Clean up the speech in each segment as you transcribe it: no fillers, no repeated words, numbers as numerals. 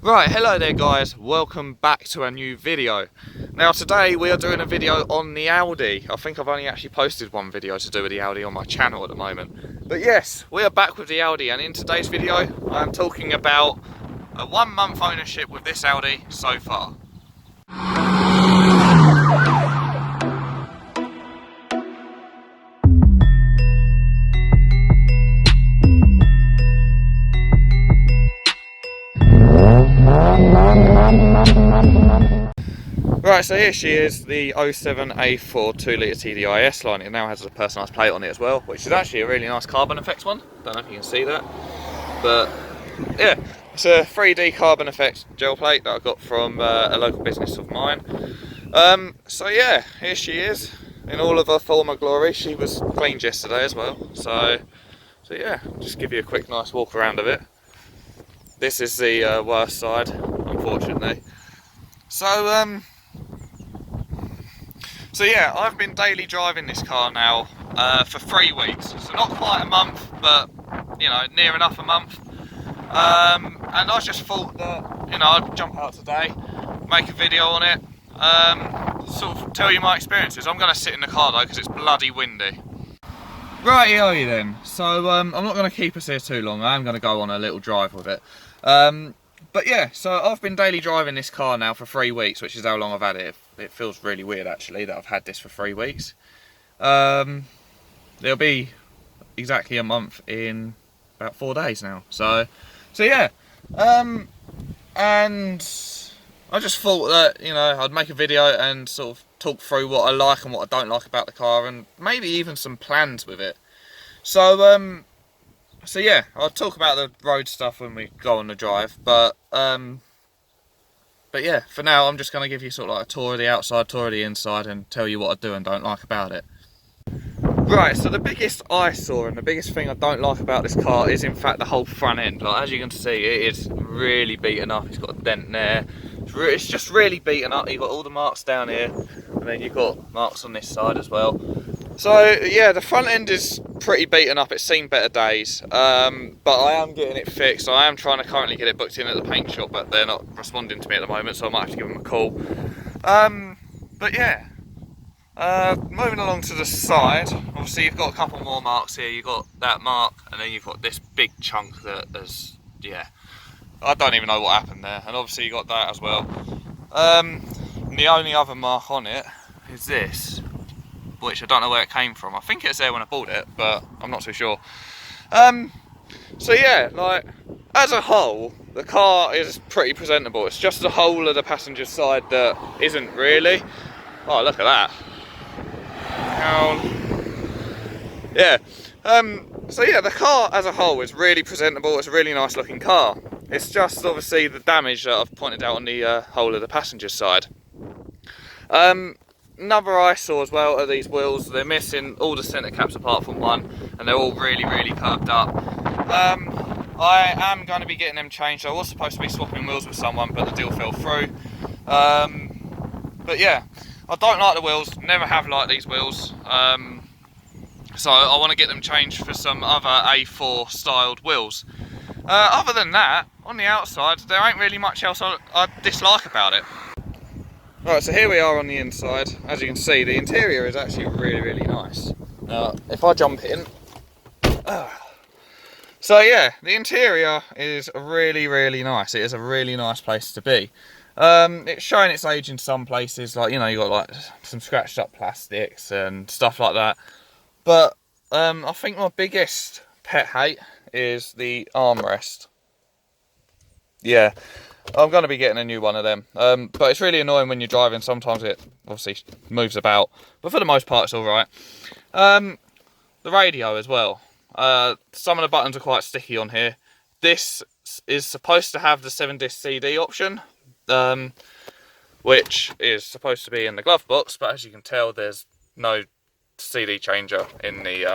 Right, hello there guys, welcome back to a new video. Now today we are doing a video on the Audi. I think I've only actually posted one video to do with the Audi on my channel at the moment. But yes, we are back with the Audi, and in today's video I'm talking about a 1 month ownership with this Audi so far. Right, so here she is, the 07 A4 2-litre TDI S-Line. It now has a personalised plate on it as well, which is actually a really nice carbon effects one. Don't know if you can see that, but yeah, it's a 3D carbon effects gel plate that I got from a local business of mine. So yeah, here she is in all of her former glory. She was cleaned yesterday as well, so yeah, I'll just give you a quick nice walk around of it. This is the worst side, unfortunately. So yeah, I've been daily driving this car now for 3 weeks. So not quite a month, but you know, near enough a month. And I just thought that, you know, I'd jump out today, make a video on it, sort of tell you my experiences. I'm going to sit in the car though because it's bloody windy. Right, here are you then. So I'm not going to keep us here too long. I am going to go on a little drive with it. But yeah, so I've been daily driving this car now for 3 weeks, which is how long I've had it. It feels really weird actually that I've had this for 3 weeks. It'll be exactly a month in about 4 days now. So yeah, and I just thought that, you know, I'd make a video and sort of talk through what I like and what I don't like about the car, and maybe even some plans with it. So yeah, I'll talk about the road stuff when we go on the drive, but yeah, for now I'm just going to give you sort of like a tour of the outside, tour of the inside, and tell you what I do and don't like about it. Right, so the biggest eyesore and the biggest thing I don't like about this car is in fact the whole front end. Like, as you can see, it is really beaten up. It's got a dent there. It's just really beaten up. You've got all the marks down here, and then you've got marks on this side as well. So yeah, the front end is pretty beaten up. It's seen better days, but I am getting it fixed. I am trying to currently get it booked in at the paint shop, but they're not responding to me at the moment, so I might have to give them a call. But yeah, moving along to the side, obviously you've got a couple more marks here. You've got that mark, and then you've got this big chunk that is, yeah, I don't even know what happened there. And obviously you got that as well. And the only other mark on it is this, which I don't know where it came from. I think it's there when I bought it, but I'm not too sure. So yeah, like, as a whole, the car is pretty presentable. It's just the whole of the passenger side that isn't really. Oh, look at that. Yeah. So yeah, the car as a whole is really presentable. It's a really nice looking car. It's just obviously the damage that I've pointed out on the whole of the passenger side. Another eyesore as well are these wheels. They're missing all the centre caps apart from one, and they're all really curved up. I am going to be getting them changed. I was supposed to be swapping wheels with someone, but the deal fell through. But yeah, I don't like the wheels, never have liked these wheels. So I want to get them changed for some other A4 styled wheels. Other than that, on the outside, there ain't really much else I dislike about it. Right, so here we are on the inside. As you can see, the interior is actually really nice. Now, if I jump in... So yeah, the interior is really nice. It is a really nice place to be. It's showing its age in some places, like, you know, you got like some scratched up plastics and stuff like that. But I think my biggest pet hate is the armrest. Yeah, I'm going to be getting a new one of them. But it's really annoying when you're driving. Sometimes it obviously moves about, but for the most part it's alright. The radio as well. Some of the buttons are quite sticky on here. This is supposed to have the 7-disc CD option, which is supposed to be in the glove box, but as you can tell there's no CD changer in the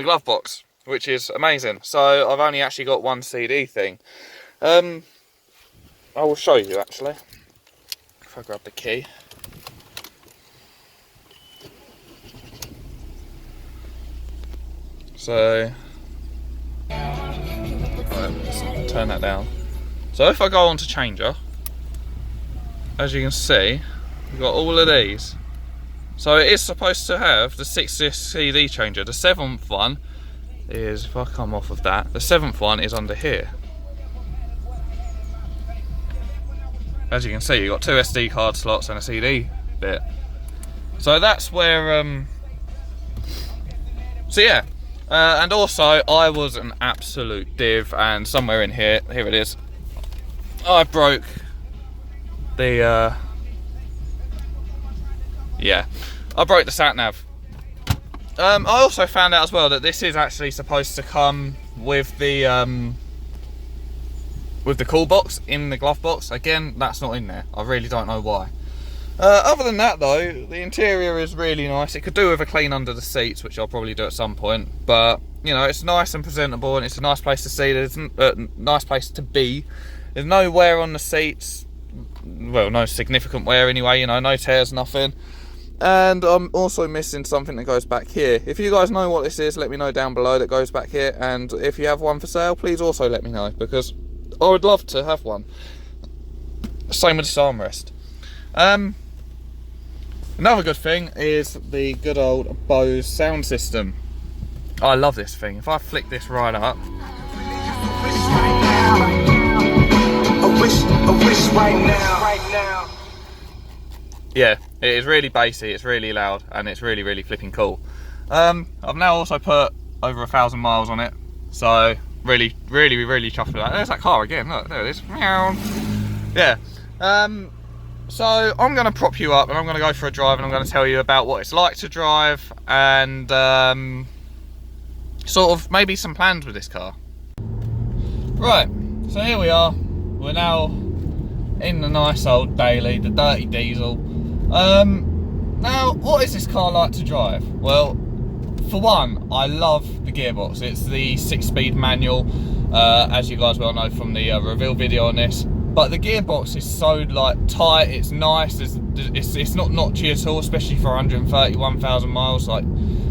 glove box, which is amazing. So I've only actually got one CD thing. I will show you actually, if I grab the key. So, right, let's turn that down. So if I go on to changer, as you can see, you've got all of these. So it is supposed to have the 6-disc CD changer. The 7th one is, if I come off of that, the 7th one is under here. As you can see, you've got 2 SD card slots and a CD bit. So that's where, so yeah. And also, I was an absolute div, and somewhere in here it is, I broke the, yeah, I broke the sat nav. I also found out as well that this is actually supposed to come with the cool box in the glove box. Again, that's not in there. I really don't know why. Other than that though, the interior is really nice. It could do with a clean under the seats, which I'll probably do at some point, but you know, it's nice and presentable, and it's a nice place to see. There's a nice place to be. There's no wear on the seats, well, no significant wear anyway, you know, no tears, nothing. And I'm also missing something that goes back here. If you guys know what this is, let me know down below that goes back here, and if you have one for sale, please also let me know, because I would love to have one. Same with this armrest. Another good thing is the good old Bose sound system. I love this thing. If I flick this right up, yeah, it is really bassy, it's really loud, and it's really, really flipping cool. I've now also put over 1,000 miles on it, so really, really, really chuffed with that. There's that car again, look, there it is. Meow. Yeah. So I'm going to prop you up, and I'm going to go for a drive, and I'm going to tell you about what it's like to drive, and sort of maybe some plans with this car. Right, so here we are. We're now in the nice old daily, the dirty diesel. Now, what is this car like to drive? Well, for one, I love the gearbox. It's the 6-speed manual, as you guys well know from the reveal video on this. But the gearbox is so like tight, it's nice, it's not notchy at all, especially for 131,000 miles. Like,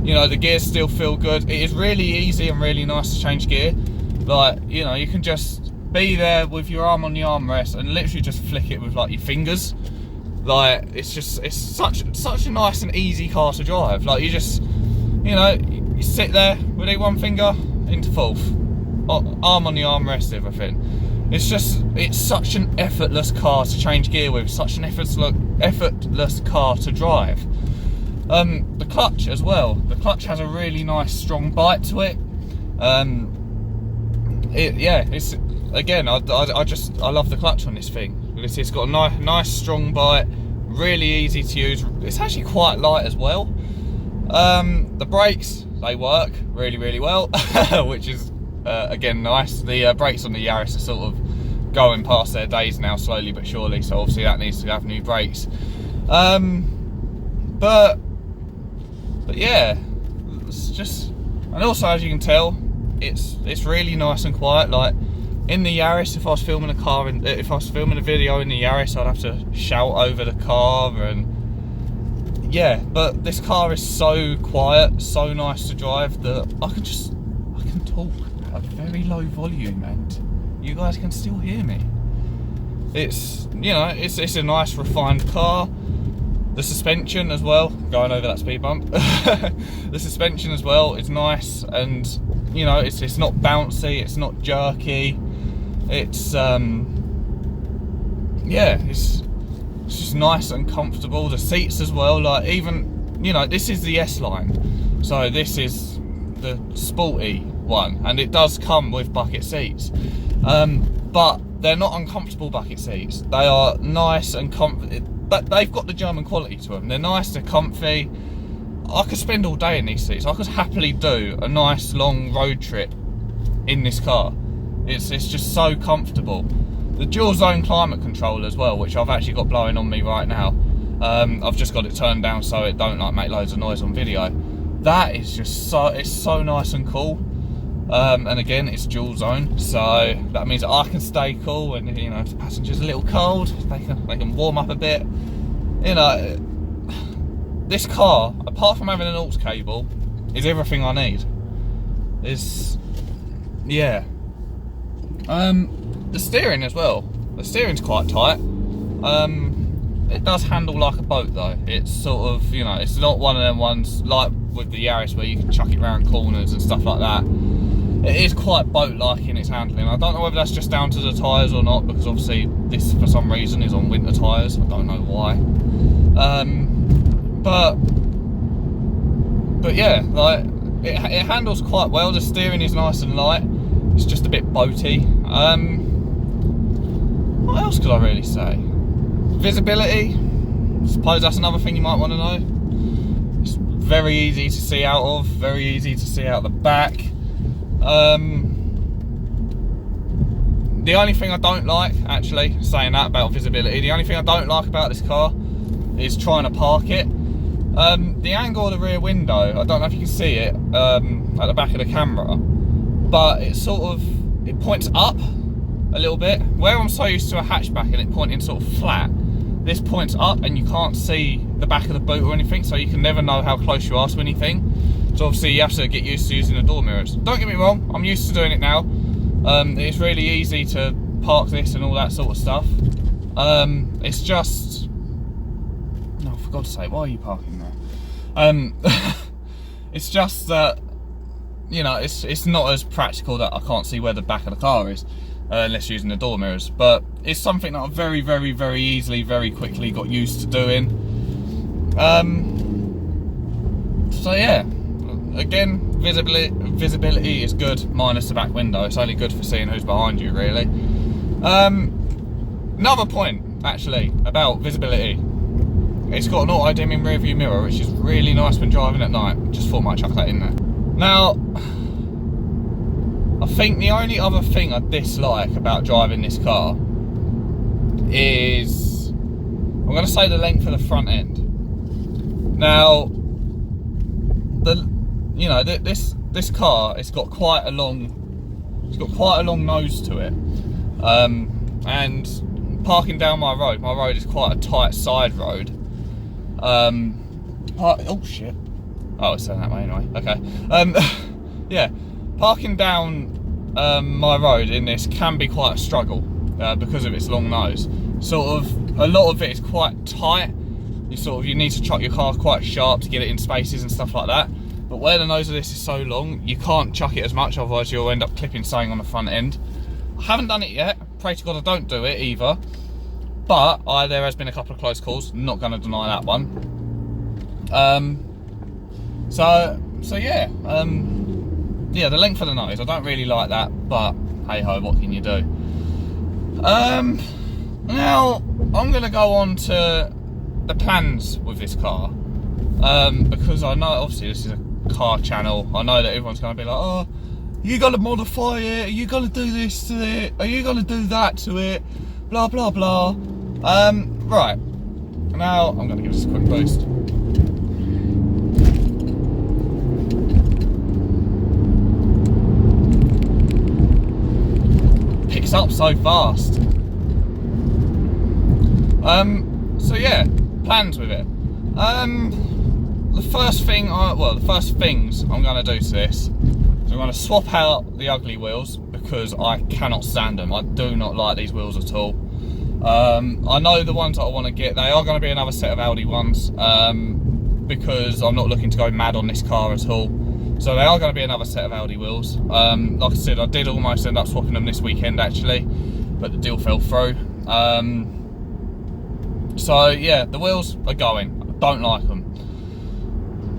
you know, the gears still feel good. It is really easy and really nice to change gear. Like, you know, you can just be there with your arm on the armrest and literally just flick it with like your fingers. Like, it's such a nice and easy car to drive. Like, you just, you know, you sit there with one finger into fourth, arm on the armrest, everything. It's such an effortless car to change gear with, such an effortless car to drive. The clutch as well. The clutch has a really nice strong bite to it. It's again, I love the clutch on this thing. It's got a nice strong bite, really easy to use. It's actually quite light as well. The brakes, they work really, really well, which is again nice. The brakes on the Yaris are sort of going past their days now, slowly but surely, so obviously that needs to have new brakes. But yeah, it's just, and also as you can tell, it's really nice and quiet. Like in the Yaris, if I was filming a video in the Yaris, I'd have to shout over the car, and yeah, but this car is so quiet, so nice to drive that I can talk at a very low volume and you guys can still hear me. It's, you know, it's a nice refined car. The suspension as well, going over that speed bump, the suspension as well is nice, and you know, it's not bouncy, it's not jerky, it's yeah, it's just nice and comfortable. The seats as well, like, even, you know, this is the S-Line, so this is the sporty one, and it does come with bucket seats, but they're not uncomfortable bucket seats. They are nice and comfy, but they've got the German quality to them. They're nice, they're comfy. I could spend all day in these seats. I could happily do a nice long road trip in this car. It's just so comfortable. The dual zone climate control as well, which I've actually got blowing on me right now. I've just got it turned down so it don't like make loads of noise on video. That is just it's so nice and cool. And again, it's dual zone, so that means that I can stay cool, and you know, if the passenger's a little cold, they can warm up a bit. You know, this car, apart from having an aux cable, is everything I need. Yeah. The steering as well. The steering's quite tight. It does handle like a boat though. It's sort of, you know, it's not one of them ones like with the Yaris where you can chuck it around corners and stuff like that. It is quite boat-like in its handling. I don't know whether that's just down to the tyres or not, because obviously this for some reason is on winter tyres. I don't know why. But yeah, like it handles quite well. The steering is nice and light. It's just a bit boaty. What else could I really say? Visibility. I suppose that's another thing you might want to know. It's very easy to see out of. Very easy to see out the back. The only thing I don't like, actually, saying that about visibility, the only thing I don't like about this car is trying to park it. The angle of the rear window, I don't know if you can see it at the back of the camera, but it points up a little bit. Where I'm so used to a hatchback and it pointing sort of flat, this points up and you can't see the back of the boot or anything, so you can never know how close you are to anything. So obviously you have to get used to using the door mirrors. Don't get me wrong, I'm used to doing it now. It's really easy to park this and all that sort of stuff. It's just... No, for God's sake, why are you parking there? It's just that, you know, it's not as practical that I can't see where the back of the car is, unless using the door mirrors. But it's something that I've very, very, very easily, very quickly got used to doing. So yeah. Again, visibility is good, minus the back window. It's only good for seeing who's behind you, really. Another point, actually, about visibility. It's got an auto-dimming rear view mirror, which is really nice when driving at night. Just thought I might chuck that in there. Now, I think the only other thing I dislike about driving this car is, I'm going to say the length of the front end. Now, you know, this car, it's got quite a long nose to it, and parking down my road is quite a tight side road. Oh shit! Oh, it's going that way anyway. Okay. Yeah, parking down my road in this can be quite a struggle because of its long nose. Sort of, a lot of it is quite tight. You need to chuck your car quite sharp to get it in spaces and stuff like that. But where the nose of this is so long, you can't chuck it as much, otherwise you'll end up clipping something on the front end. I haven't done it yet. Pray to God I don't do it either. But there has been a couple of close calls. Not going to deny that one. So yeah. Yeah, the length of the nose, I don't really like that. But hey ho, what can you do? Now I'm going to go on to the plans with this car. Because I know obviously this is a car channel. I know that everyone's going to be like, oh, you got to modify it, you got to do this to it, are you going to do that to it, blah blah blah. Right, now I'm going to give this a quick boost. Picks up so fast. So yeah, plans with it. The first things I'm going to do to this is I'm going to swap out the ugly wheels, because I cannot stand them. I do not like these wheels at all. I know the ones that I want to get, they are going to be another set of Audi ones, because I'm not looking to go mad on this car at all. So they are going to be another set of Audi wheels. Like I said, I did almost end up swapping them this weekend actually, but the deal fell through. So yeah, the wheels are going. I don't like them.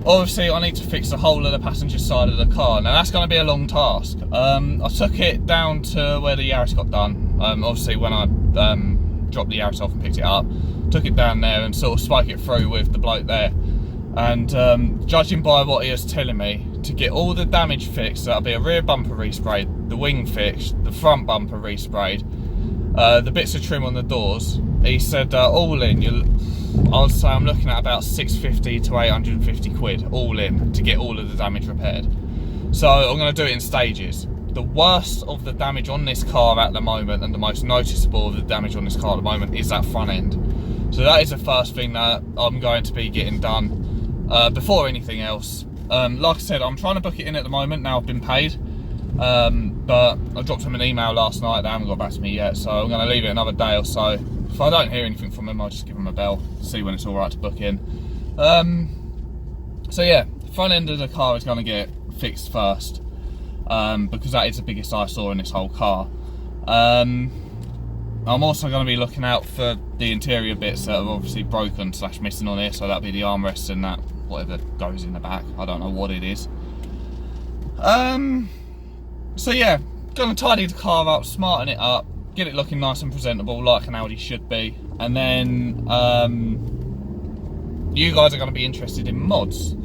Obviously, I need to fix the whole of the passenger side of the car. Now, that's going to be a long task. I took it down to where the Yaris got done. Obviously, when I dropped the Yaris off and picked it up, took it down there and sort of spoke it through with the bloke there. And judging by what he was telling me, to get all the damage fixed, that'll be a rear bumper resprayed, the wing fixed, the front bumper resprayed, the bits of trim on the doors. He said all in, I'd say I'm looking at about 650 to 850 quid all in to get all of the damage repaired. So I'm going to do it in stages. The worst of the damage on this car at the moment, and the most noticeable of the damage on this car at the moment, is that front end. So that is the first thing that I'm going to be getting done before anything else. Like I said, I'm trying to book it in at the moment now I've been paid. but I dropped him an email last night. They haven't got back to me yet, so I'm going to leave it another day or so. If I don't hear anything from him, I'll just give him a bell, see when it's all right to book in. So yeah, the front end of the car is going to get fixed first, because that is the biggest eyesore in this whole car. I'm also going to be looking out for the interior bits that are obviously broken / missing on here, so that'll be the armrests and that, whatever goes in the back. I don't know what it is. So yeah, gonna tidy the car up, smarten it up, get it looking nice and presentable like an Audi should be, and then you guys are gonna be interested in mods.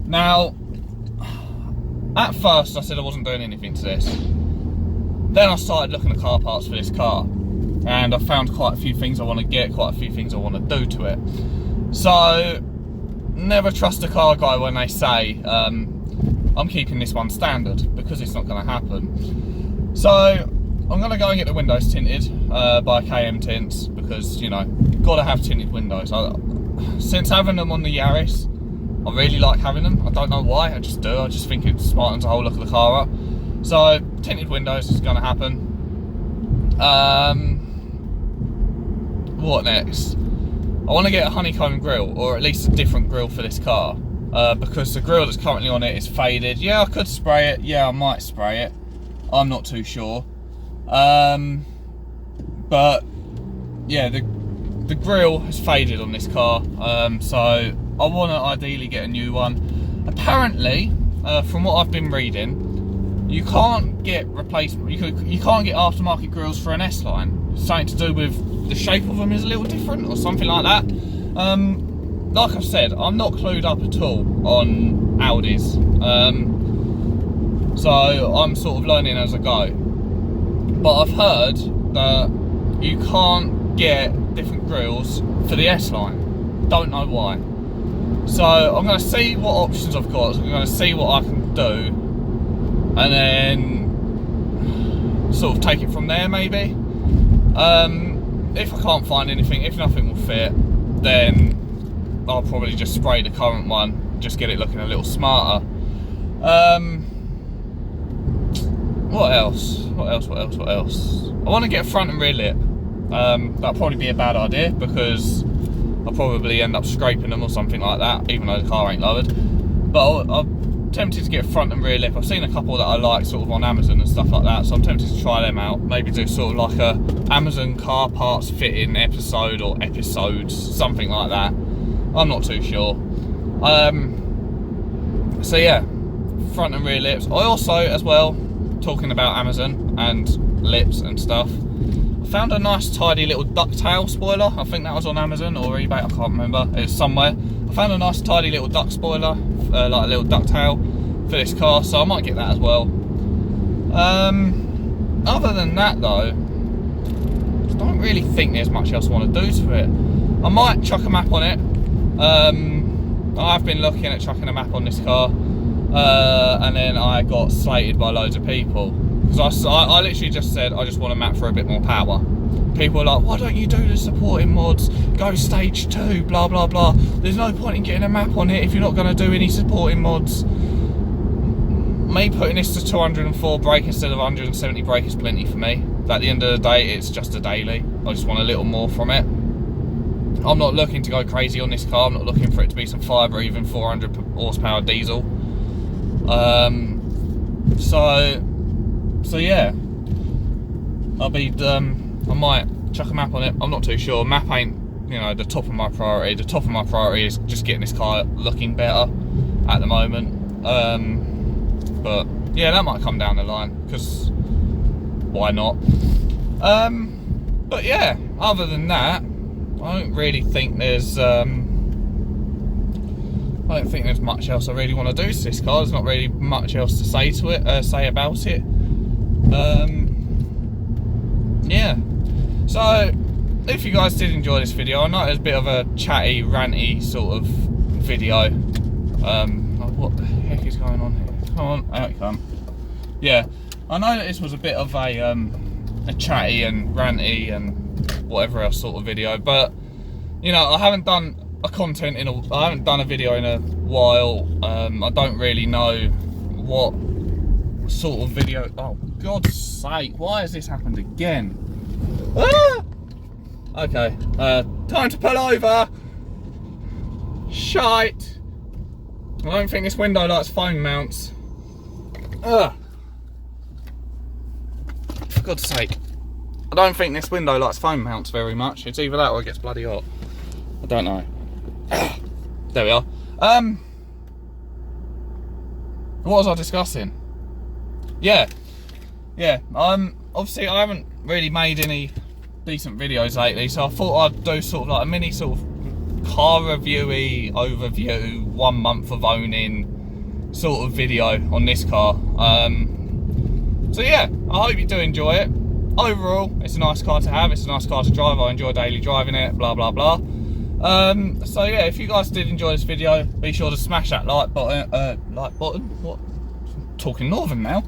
Now, at first I said I wasn't doing anything to this. Then I started looking at car parts for this car, and I found quite a few things I want to get, quite a few things I want to do to it. So, never trust a car guy when they say, I'm keeping this one standard, because it's not going to happen. So, I'm going to go and get the windows tinted by KM Tints, because, you know, got to have tinted windows. Since having them on the Yaris, I really like having them. I don't know why, I just do. I just think it smartens the whole look of the car up. So, tinted windows is going to happen. What next? I want to get a honeycomb grille, or at least a different grille for this car, because the grille that's currently on it is faded. Yeah, I could spray it. Yeah, I might spray it. I'm not too sure. But yeah, the grille has faded on this car, so I want to ideally get a new one. Apparently, from what I've been reading, you can't get replacement. You can't get aftermarket grills for an S-Line. Something to do with the shape of them is a little different, or something like that. Like I've said, I'm not clued up at all on Audis, so I'm sort of learning as I go. But I've heard that you can't get different grills for the S-Line. Don't know why. So I'm going to see what options I've got. So I'm going to see what I can do, and then sort of take it from there, maybe. If I can't find anything, if nothing will fit, then I'll probably just spray the current one, just get it looking a little smarter. What else? I want to get a front and rear lip. That'll probably be a bad idea, because I'll probably end up scraping them or something like that, even though the car ain't lowered. But I'm tempted to get a front and rear lip. I've seen a couple that I like sort of on Amazon and stuff like that, so I'm tempted to try them out. Maybe do sort of like a Amazon car parts fitting episode, or episodes, something like that. I'm not too sure. So yeah, front and rear lips. I also, as well, talking about Amazon and lips and stuff, I found a nice tidy little ducktail spoiler. I think that was on Amazon or eBay, I can't remember. It's somewhere. I found a nice tidy little duck spoiler, like a little ducktail for this car, so I might get that as well. Other than that though, I don't really think there's much else I want to do to it. I might chuck a map on it. I've been looking at chucking a map on this car, and then I got slated by loads of people, because I literally just said I just want a map for a bit more power. People are like, why don't you do the supporting mods, go stage 2, blah blah blah, there's no point in getting a map on it if you're not going to do any supporting mods. Me putting this to 204 brake instead of 170 brake is plenty for me. At the end of the day, it's just a daily. I just want a little more from it. I'm not looking to go crazy on this car. I'm not looking for it to be some 5 or even 400 horsepower diesel. So yeah, I might chuck a map on it. I'm not too sure. Map ain't, you know, the top of my priority. The top of my priority is just getting this car looking better at the moment. But yeah, that might come down the line, because why not? But yeah, other than that, I don't really think there's much else I really want to do to this car. There's not really much else to say to it, say about it. Yeah. So, if you guys did enjoy this video, I know it's a bit of a chatty, ranty sort of video. What the heck is going on here? Come on, out you come. Yeah, I know that this was a bit of a chatty and ranty and whatever else sort of video, but you know, I haven't done a video in a while. I don't really know what sort of video. Oh, God's sake, why has this happened again? Ah! Okay, time to pull over. Shite. I don't think this window likes phone mounts. Ugh. For God's sake. I don't think this window likes phone mounts very much. It's either that or it gets bloody hot. I don't know. There we are. What was I discussing? Yeah. Obviously I haven't really made any decent videos lately, so I thought I'd do sort of like a mini sort of car reviewy overview, 1 month of owning sort of video on this car. So yeah, I hope you do enjoy it. Overall, it's a nice car to have, it's a nice car to drive, I enjoy daily driving it, blah blah blah. So yeah, if you guys did enjoy this video, be sure to smash that like button, what? I'm talking northern now.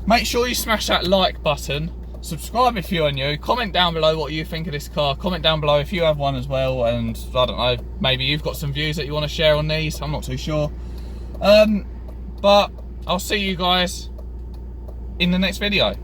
Make sure you smash that like button, subscribe if you are new, comment down below what you think of this car, comment down below if you have one as well, and I don't know, maybe you've got some views that you want to share on these, I'm not too sure. But I'll see you guys in the next video.